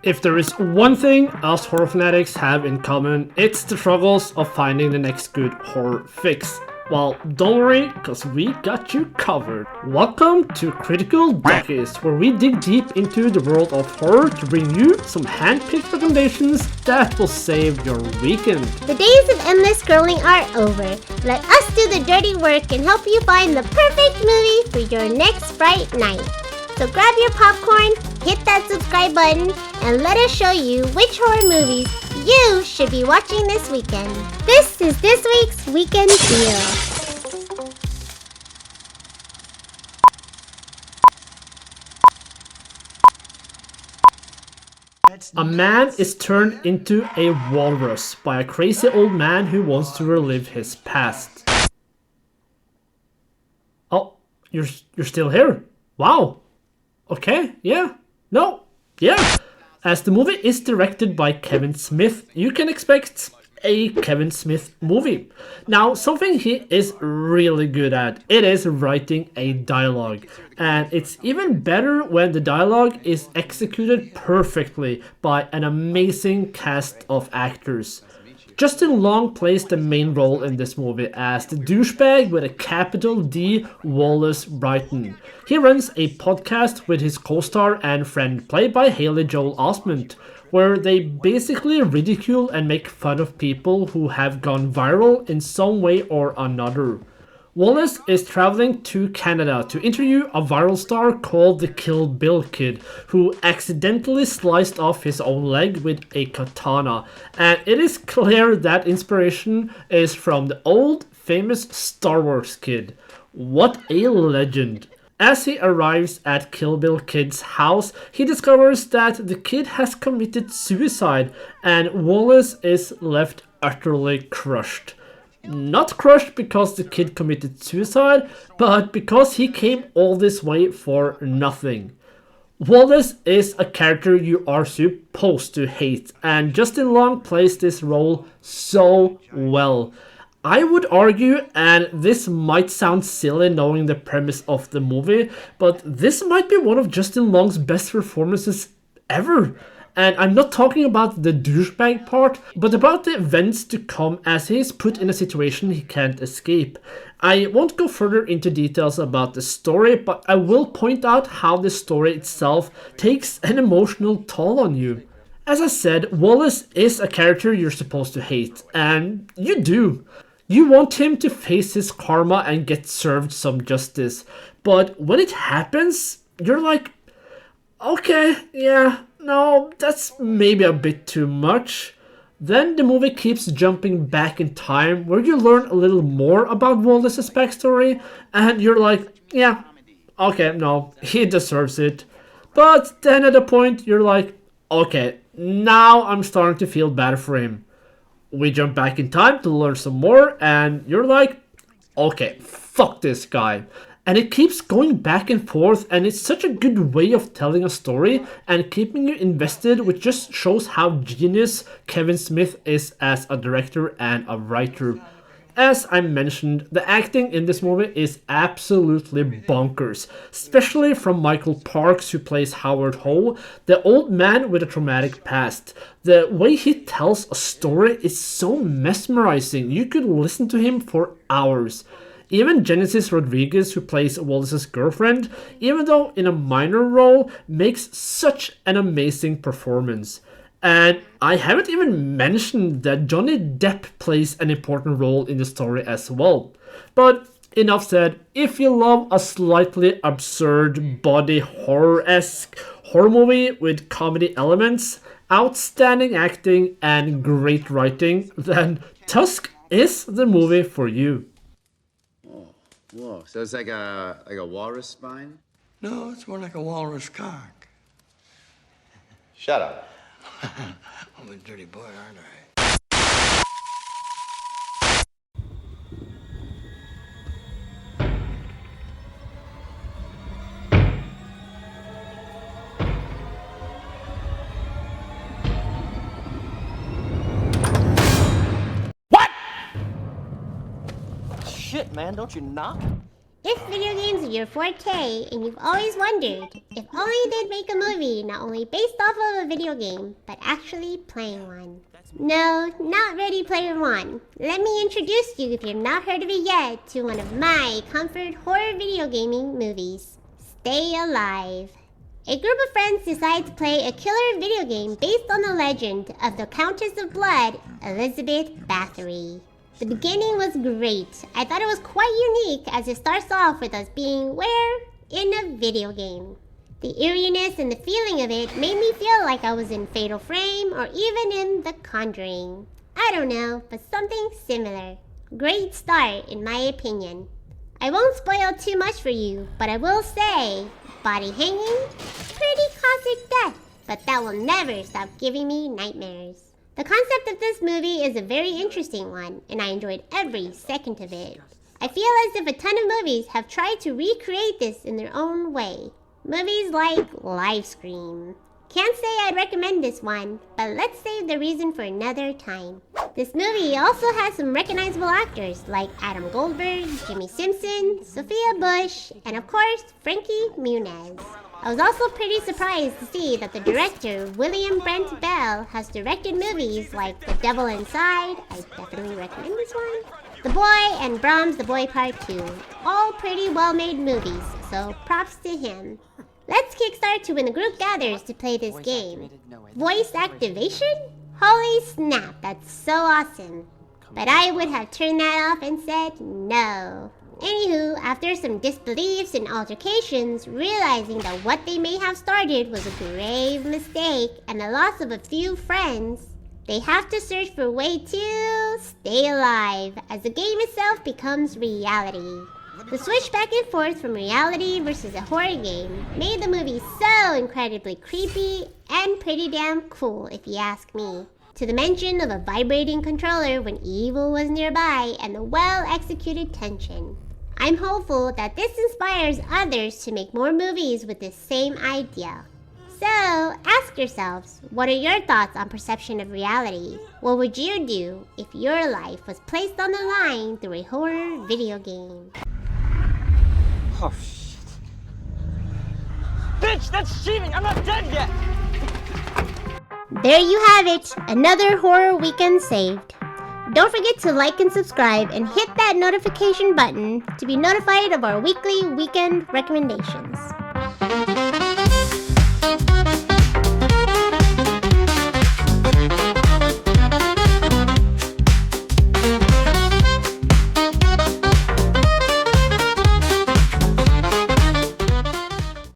If there is one thing us horror fanatics have in common, it's the struggles of finding the next good horror fix. Well, don't worry, cause we got you covered. Welcome to Critical Duckies, where we dig deep into the world of horror to bring you some hand-picked recommendations that will save your weekend. The days of endless scrolling are over. Let us do the dirty work and help you find the perfect movie for your next bright night. So grab your popcorn, hit that subscribe button, and let us show you which horror movies you should be watching this weekend. This is this week's Weekend Deal. A man is turned into a walrus by a crazy old man who wants to relive his past. Oh, you're still here? Wow. Okay, yeah. No, yeah. As the movie is directed by Kevin Smith, you can expect a Kevin Smith movie. Now, something he is really good at, it is writing a dialogue. And it's even better when the dialogue is executed perfectly by an amazing cast of actors. Justin Long plays the main role in this movie as the douchebag with a capital D, Wallace Brighton. He runs a podcast with his co-star and friend, played by Haley Joel Osment, where they basically ridicule and make fun of people who have gone viral in some way or another. Wallace is traveling to Canada to interview a viral star called the Kill Bill Kid, who accidentally sliced off his own leg with a katana, and it is clear that inspiration is from the old famous Star Wars kid. What a legend! As he arrives at Kill Bill Kid's house, he discovers that the kid has committed suicide, and Wallace is left utterly crushed. Not crushed because the kid committed suicide, but because he came all this way for nothing. Wallace is a character you are supposed to hate, and Justin Long plays this role so well. I would argue, and this might sound silly knowing the premise of the movie, but this might be one of Justin Long's best performances ever. And I'm not talking about the douchebag part, but about the events to come as he is put in a situation he can't escape. I won't go further into details about the story, but I will point out how the story itself takes an emotional toll on you. As I said, Wallace is a character you're supposed to hate, and you do. You want him to face his karma and get served some justice, but when it happens, you're like, okay, yeah, no, that's maybe a bit too much. Then the movie keeps jumping back in time where you learn a little more about Wallace's backstory, and you're like, yeah, okay, no, he deserves it. But then at a point you're like, okay, now I'm starting to feel bad for him. We jump back in time to learn some more, and you're like, okay, fuck this guy. And it keeps going back and forth, and it's such a good way of telling a story and keeping you invested, which just shows how genius Kevin Smith is as a director and a writer. As I mentioned, the acting in this movie is absolutely bonkers, especially from Michael Parks, who plays Howard Howe, the old man with a traumatic past. The way he tells a story is so mesmerizing, you could listen to him for hours. Even Genesis Rodriguez, who plays Wallace's girlfriend, even though in a minor role, makes such an amazing performance. And I haven't even mentioned that Johnny Depp plays an important role in the story as well. But enough said, if you love a slightly absurd body horror-esque horror movie with comedy elements, outstanding acting, and great writing, then Tusk is the movie for you. Whoa, so it's like a walrus spine? No, it's more like a walrus cock. Shut up. I'm a dirty boy, aren't I? Shit, man, don't you knock? If video games are your forte and you've always wondered if only they'd make a movie not only based off of a video game, but actually playing one. No, not Ready Player One. Let me introduce you, if you've not heard of it yet, to one of my comfort horror video gaming movies, Stay Alive. A group of friends decide to play a killer video game based on the legend of the Countess of Blood, Elizabeth Bathory. The beginning was great. I thought it was quite unique as it starts off with us being where? In a video game. The eeriness and the feeling of it made me feel like I was in Fatal Frame or even in The Conjuring. I don't know, but something similar. Great start in my opinion. I won't spoil too much for you, but I will say, body hanging, pretty classic death, but that will never stop giving me nightmares. The concept of this movie is a very interesting one, and I enjoyed every second of it. I feel as if a ton of movies have tried to recreate this in their own way. Movies like Livescream. Can't say I'd recommend this one, but let's save the reason for another time. This movie also has some recognizable actors like Adam Goldberg, Jimmy Simpson, Sophia Bush, and of course, Frankie Muniz. I was also pretty surprised to see that the director, William Brent Bell, has directed movies like The Devil Inside, I definitely recommend this one, The Boy, and Brahms The Boy Part 2. All pretty well-made movies, so props to him. Let's kickstart to when the group gathers to play this game. Voice activation? Holy snap, that's so awesome. But I would have turned that off and said no. Anywho, after some disbeliefs and altercations, realizing that what they may have started was a grave mistake and the loss of a few friends, they have to search for a way to stay alive as the game itself becomes reality. The switch back and forth from reality versus a horror game made the movie so incredibly creepy and pretty damn cool if you ask me. To the mention of a vibrating controller when evil was nearby and the well-executed tension. I'm hopeful that this inspires others to make more movies with this same idea. So, ask yourselves, what are your thoughts on perception of reality? What would you do if your life was placed on the line through a horror video game? Oh, shit. Bitch, that's cheating! I'm not dead yet! There you have it, another horror weekend saved. Don't forget to like and subscribe and hit that notification button to be notified of our weekly weekend recommendations.